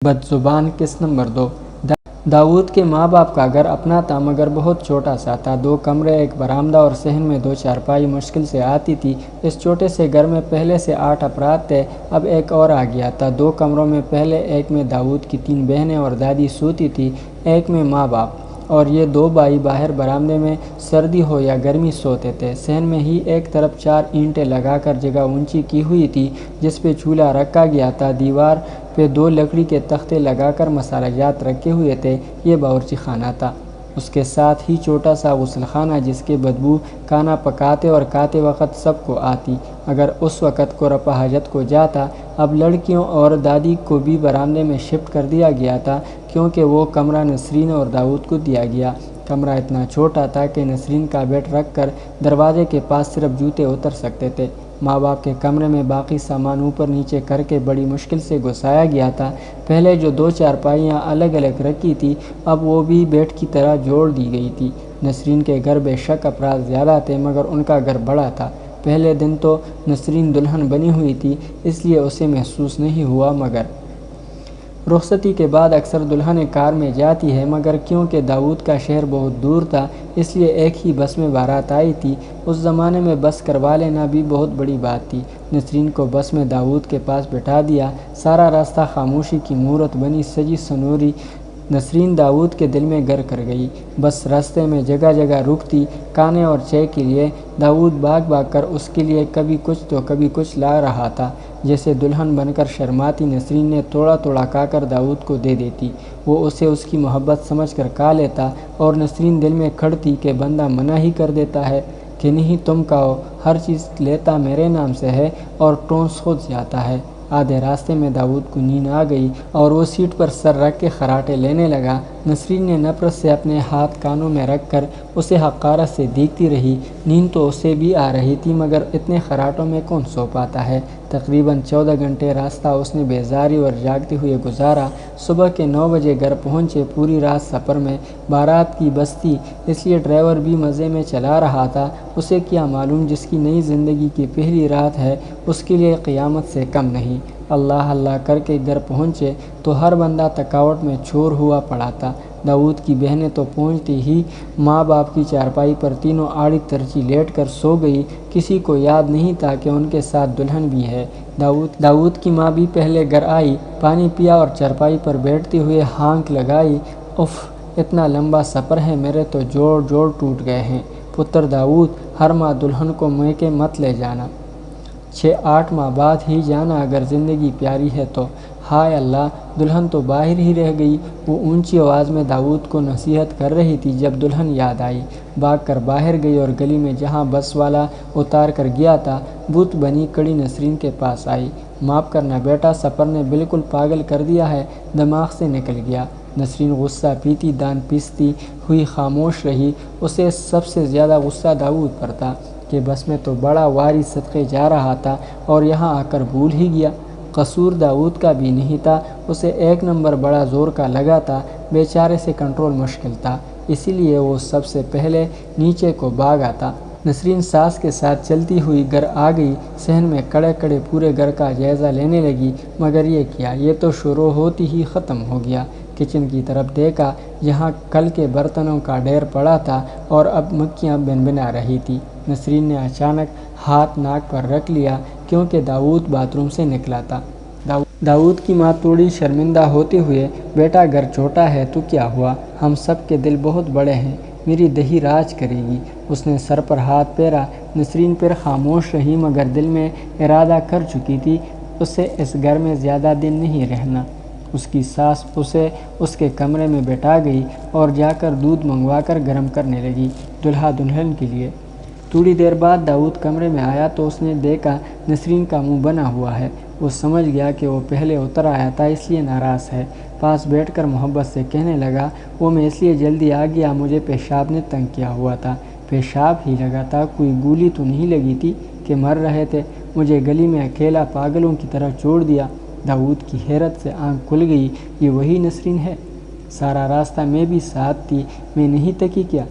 بدزبان قسط نمبر 2۔ داؤد کے ماں باپ کا گھر اپنا تھا مگر بہت چھوٹا سا تھا۔ 2 کمرے، ایک برآمدہ اور صحن میں 2 چارپائی مشکل سے آتی تھی۔ اس چھوٹے سے گھر میں پہلے سے 8 افراد تھے، اب ایک اور آ گیا تھا۔ 2 کمروں میں پہلے ایک میں داؤد کی 3 بہنیں اور دادی سوتی تھی، ایک میں ماں باپ اور یہ 2 بھائی باہر برآمدے میں سردی ہو یا گرمی سوتے تھے۔ صحن میں ہی ایک طرف 4 اینٹیں لگا کر جگہ اونچی کی ہوئی تھی جس پہ چولہا رکھا گیا تھا۔ دیوار پہ 2 لکڑی کے تختے لگا کر مسالہ جات رکھے ہوئے تھے، یہ باورچی خانہ تھا۔ اس کے ساتھ ہی چھوٹا سا غسل خانہ جس کی بدبو کھانا پکاتے اور کھاتے وقت سب کو آتی، اگر اس وقت کو رفع حاجت کو جاتا۔ اب لڑکیوں اور دادی کو بھی برآمدے میں شفٹ کر دیا گیا تھا کیونکہ وہ کمرہ نسرین اور داؤد کو دیا گیا۔ کمرہ اتنا چھوٹا تھا کہ نسرین کا بیڈ رکھ کر دروازے کے پاس صرف جوتے اتر سکتے تھے۔ ماں باپ کے کمرے میں باقی سامان اوپر نیچے کر کے بڑی مشکل سے گھسایا گیا تھا۔ پہلے جو 2 چارپائیاں الگ الگ رکھی تھی اب وہ بھی بیڈ کی طرح جوڑ دی گئی تھی۔ نسرین کے گھر بے شک افراد زیادہ تھے مگر ان کا گھر بڑا تھا۔ پہلے دن تو نسرین دلہن بنی ہوئی تھی اس لیے اسے محسوس نہیں ہوا، مگر رخصتی کے بعد اکثر دلہنیں کار میں جاتی ہے، مگر کیونکہ داؤد کا شہر بہت دور تھا اس لیے ایک ہی بس میں بارات آئی تھی۔ اس زمانے میں بس کروا لینا بھی بہت بڑی بات تھی۔ نسرین کو بس میں داؤد کے پاس بٹھا دیا۔ سارا راستہ خاموشی کی مورت بنی سجی سنوری نسرین داؤد کے دل میں گھر کر گئی۔ بس راستے میں جگہ جگہ رکتی کھانے اور چائے کے لیے۔ داؤد بھاگ بھاگ کر اس کے لیے کبھی کچھ تو کبھی کچھ لا رہا تھا۔ جیسے دلہن بن کر شرماتی نسرین نے تھوڑا تھوڑا کھا کر داؤد کو دے دیتی، وہ اسے اس کی محبت سمجھ کر کھا لیتا اور نسرین دل میں کھڑتی کہ بندہ منع ہی کر دیتا ہے کہ نہیں تم کھاؤ، ہر چیز لیتا میرے نام سے ہے، اور ٹونس خود جاتا ہے۔ آدھے راستے میں داؤد کو نیند آ گئی اور وہ سیٹ پر سر رکھ کے خراٹے لینے لگا۔ نسرین نے نفرت سے اپنے ہاتھ کانوں میں رکھ کر اسے حقارت سے دیکھتی رہی۔ نیند تو اسے بھی آ رہی تھی مگر اتنے خراٹوں میں کون سو پاتا ہے۔ تقریباً 14 گھنٹے راستہ اس نے بیزاری اور جاگتے ہوئے گزارا۔ صبح کے 9 بجے گھر پہنچے۔ پوری رات سفر میں، بارات کی بس تھی اس لیے ڈرائیور بھی مزے میں چلا رہا تھا۔ اسے کیا معلوم جس کی نئی زندگی کی پہلی رات ہے اس کے لیے قیامت سے کم نہیں۔ اللہ اللہ کر کے گھر پہنچے تو ہر بندہ تھکاوٹ میں چور ہوا پڑا تھا۔ داؤد کی بہنیں تو پہنچتے ہی ماں باپ کی چارپائی پر تینوں آڑی ترچی لیٹ کر سو گئی۔ کسی کو یاد نہیں تھا کہ ان کے ساتھ دلہن بھی ہے۔ داؤد کی ماں بھی پہلے گھر آئی، پانی پیا اور چارپائی پر بیٹھتے ہوئے ہانک لگائی، اف اتنا لمبا سفر ہے، میرے تو جوڑ ٹوٹ گئے ہیں۔ پتر داؤد، ہر ماہ دلہن کو میکے مت لے جانا، 6-8 ماہ بعد ہی جانا اگر زندگی پیاری ہے تو۔ ہائے اللہ، دلہن تو باہر ہی رہ گئی۔ وہ اونچی آواز میں داؤد کو نصیحت کر رہی تھی جب دلہن یاد آئی، بھاگ کر باہر گئی اور گلی میں جہاں بس والا اتار کر گیا تھا بت بنی کڑی نسرین کے پاس آئی۔ معاف کرنا بیٹا، سفر نے بالکل پاگل کر دیا ہے، دماغ سے نکل گیا۔ نسرین غصہ پیتی دان پیستی ہوئی خاموش رہی۔ اسے سب سے زیادہ غصہ داؤد پر تھا کہ بس میں تو بڑا واری صدقے جا رہا تھا اور یہاں آ کر بھول ہی گیا۔ قصور داؤد کا بھی نہیں تھا، اسے 1 نمبر بڑا زور کا لگا تھا، بیچارے سے کنٹرول مشکل تھا، اسی لیے وہ سب سے پہلے نیچے کو بھاگا تھا۔ نسرین ساس کے ساتھ چلتی ہوئی گھر آ گئی، صحن میں کھڑے کھڑے پورے گھر کا جائزہ لینے لگی، مگر یہ کیا، یہ تو شروع ہوتی ہی ختم ہو گیا۔ کچن کی طرف دیکھا جہاں کل کے برتنوں کا ڈھیر پڑا تھا اور اب مکھیاں بنبنا رہی تھی۔ نسرین نے اچانک ہاتھ ناک پر رکھ لیا کیونکہ داؤد باتھ روم سے نکلا تھا۔ داؤد کی ماں تھوڑی شرمندہ ہوتے ہوئے، بیٹا گھر چھوٹا ہے تو کیا ہوا، ہم سب کے دل بہت بڑے ہیں، میری دہی راج کرے گی۔ اس نے سر پر ہاتھ پھیرا۔ نسرین پھر خاموش رہی مگر دل میں ارادہ کر چکی تھی اسے اس گھر میں زیادہ دن نہیں رہنا۔ اس کی ساس اسے اس کے کمرے میں بٹھا گئی اور جا کر دودھ منگوا کر گرم کرنے لگی دلہا دلہن کے لیے۔ تھوڑی دیر بعد داؤد کمرے میں آیا تو اس نے دیکھا نسرین کا منہ بنا ہوا ہے۔ وہ سمجھ گیا کہ وہ پہلے اتر آیا تھا اس لیے ناراض ہے۔ پاس بیٹھ کر محبت سے کہنے لگا، وہ میں اس لیے جلدی آ گیا، مجھے پیشاب نے تنگ کیا ہوا تھا۔ پیشاب ہی لگا تھا، کوئی گولی تو نہیں لگی تھی کہ مر رہے تھے، مجھے گلی میں اکیلا پاگلوں کی طرح چھوڑ دیا۔ داؤد کی حیرت سے آنکھ کھل گئی، یہ وہی نسرین ہے؟ سارا راستہ میں بھی ساتھ تھی، میں نہیں تکی کیا؟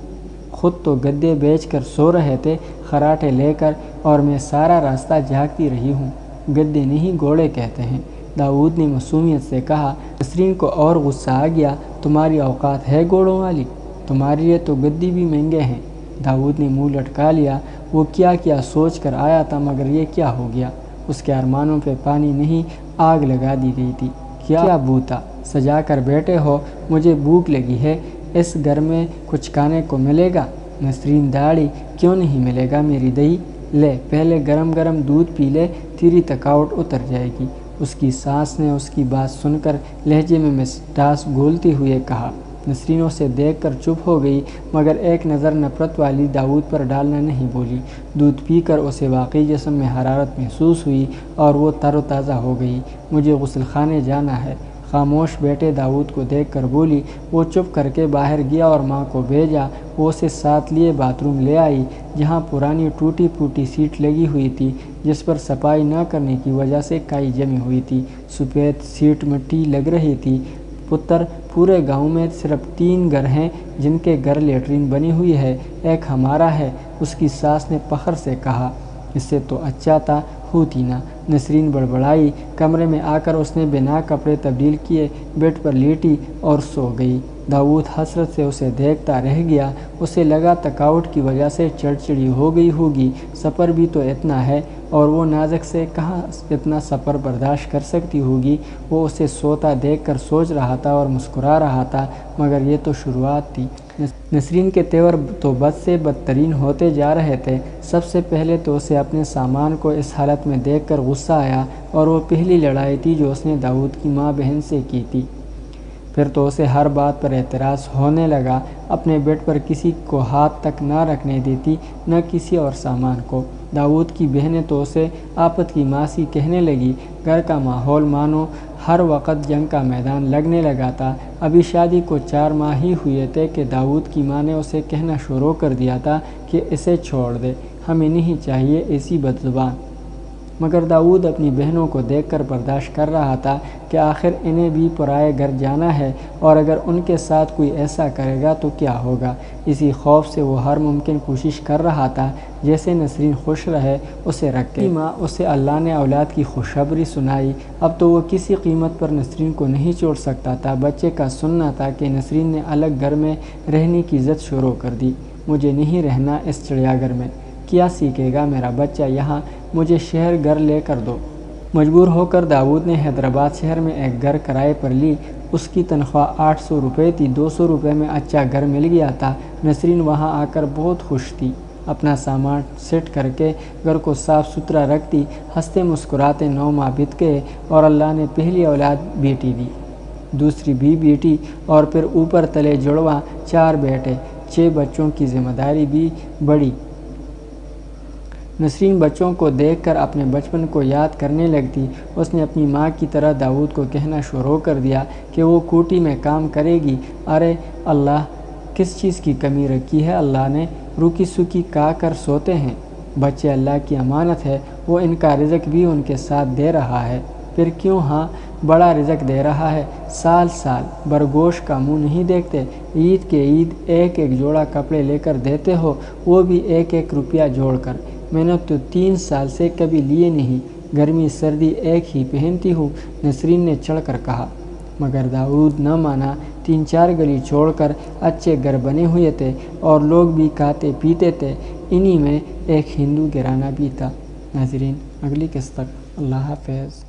خود تو گدے بیچ کر سو رہے تھے خراٹے لے کر اور میں سارا راستہ جاگتی رہی ہوں۔ گدے نہیں گھوڑے کہتے ہیں۔ داؤد نے معصومیت سے کہا۔ نسرین کو اور غصہ آ گیا، تمہاری اوقات ہے گھوڑوں والی؟ تمہارے لیے تو گدی بھی مہنگے ہیں۔ داؤد نے منہ لٹکا لیا، وہ کیا کیا سوچ کر آیا تھا، مگر یہ کیا ہو گیا؟ اس کے ارمانوں پہ پانی نہیں آگ لگا دی گئی تھی۔ کیا بوتا سجا کر بیٹھے ہو؟ مجھے بھوک لگی ہے، اس گھر میں کچھ کھانے کو ملے گا؟ نسرین داڑھی، کیوں نہیں ملے گا میری دہی؟ لے پہلے گرم گرم دودھ پی لے، تیری تھکاوٹ اتر جائے گی۔ اس کی ساس نے اس کی بات سن کر لہجے میں مسٹاس گھولتے ہوئے کہا۔ نسرین اسے دیکھ کر چپ ہو گئی، مگر ایک نظر نفرت والی داؤد پر ڈالنا نہیں بولی۔ دودھ پی کر اسے واقعی جسم میں حرارت محسوس ہوئی اور وہ تر و تازہ ہو گئی۔ مجھے غسل خانے جانا ہے، خاموش بیٹھے داؤد کو دیکھ کر بولی۔ وہ چپ کر کے باہر گیا اور ماں کو بھیجا۔ وہ اسے ساتھ لیے باتھ روم لے آئی، جہاں پرانی ٹوٹی پھوٹی سیٹ لگی ہوئی تھی، جس پر صفائی نہ کرنے کی وجہ سے کائی جمی ہوئی تھی۔ سفید سیٹ مٹی لگ رہی تھی۔ پتر، پورے گاؤں میں صرف 3 گھر ہیں جن کے گھر لیٹرین بنی ہوئی ہے، ایک ہمارا ہے، اس کی ساس نے فخر سے کہا۔ اس سے تو اچھا تھا ہوتی نا، نسرین بڑبڑائی۔ کمرے میں آ کر اس نے بنا کپڑے تبدیل کیے، بیڈ پر لیٹی اور سو گئی۔ داؤد حسرت سے اسے دیکھتا رہ گیا۔ اسے لگا تھکاوٹ کی وجہ سے چڑچڑی ہو گئی ہوگی، سفر بھی تو اتنا ہے، اور وہ نازک سے کہاں اتنا سفر برداشت کر سکتی ہوگی۔ وہ اسے سوتا دیکھ کر سوچ رہا تھا اور مسکرا رہا تھا، مگر یہ تو شروعات تھی۔ نسرین کے تیور تو بد سے بدترین ہوتے جا رہے تھے۔ سب سے پہلے تو اسے اپنے سامان کو اس حالت میں دیکھ کر غصہ آیا، اور وہ پہلی لڑائی تھی جو اس نے داؤد کی ماں بہن سے کی تھی۔ پھر تو اسے ہر بات پر اعتراض ہونے لگا۔ اپنے بیڈ پر کسی کو ہاتھ تک نہ رکھنے دیتی، نہ کسی اور سامان کو۔ داؤد کی بہنیں تو اسے آپت کی ماسی کہنے لگی۔ گھر کا ماحول مانو ہر وقت جنگ کا میدان لگنے لگا تھا۔ ابھی شادی کو 4 ماہ ہی ہوئے تھے کہ داؤد کی ماں نے اسے کہنا شروع کر دیا تھا کہ اسے چھوڑ دے، ہمیں نہیں چاہیے ایسی بدزبان۔ مگر داؤد اپنی بہنوں کو دیکھ کر برداشت کر رہا تھا کہ آخر انہیں بھی پرائے گھر جانا ہے، اور اگر ان کے ساتھ کوئی ایسا کرے گا تو کیا ہوگا۔ اسی خوف سے وہ ہر ممکن کوشش کر رہا تھا جیسے نسرین خوش رہے، اسے رکھے۔ ماں اسے اللہ نے اولاد کی خوشخبری سنائی۔ اب تو وہ کسی قیمت پر نسرین کو نہیں چھوڑ سکتا تھا۔ بچے کا سننا تھا کہ نسرین نے الگ گھر میں رہنے کی ضد شروع کر دی۔ مجھے نہیں رہنا اس چڑیا گھر میں، کیا سیکھے گا میرا بچہ یہاں، مجھے شہر گھر لے کر دو۔ مجبور ہو کر داؤد نے حیدرآباد شہر میں ایک گھر کرائے پر لی۔ اس کی تنخواہ 800 روپے تھی، 200 روپے میں اچھا گھر مل گیا تھا۔ نسرین وہاں آ کر بہت خوش تھی۔ اپنا سامان سیٹ کر کے گھر کو صاف ستھرا رکھتی، ہنستے مسکراتے 9 ماہ بیت گئے، اور اللہ نے پہلی اولاد بیٹی دی، دوسری بھی بیٹی، اور پھر اوپر تلے جڑواں 4 بیٹے۔ 6 بچوں کی ذمہ داری بھی بڑھی۔ نسرین بچوں کو دیکھ کر اپنے بچپن کو یاد کرنے لگتی۔ اس نے اپنی ماں کی طرح داؤد کو کہنا شروع کر دیا کہ وہ کوٹھی میں کام کرے گی۔ ارے اللہ، کس چیز کی کمی رکھی ہے اللہ نے، روکی سوکی کھا کر سوتے ہیں۔ بچے اللہ کی امانت ہے، وہ ان کا رزق بھی ان کے ساتھ دے رہا ہے۔ پھر کیوں؟ ہاں، بڑا رزق دے رہا ہے۔ سال سال برگوش کا منہ نہیں دیکھتے، عید کے عید ایک ایک جوڑا کپڑے لے کر دیتے ہو، وہ بھی 1 روپیہ جوڑ کر۔ میں نے تو 3 سال سے کبھی لیے نہیں، گرمی سردی ایک ہی پہنتی ہوں، نسرین نے چڑھ کر کہا۔ مگر داؤد نہ مانا۔ 3-4 گلی چھوڑ کر اچھے گھر بنے ہوئے تھے، اور لوگ بھی کھاتے پیتے تھے، انہی میں ایک ہندو گھرانہ بھی تھا۔ ناظرین، اگلی قسط تک اللہ حافظ۔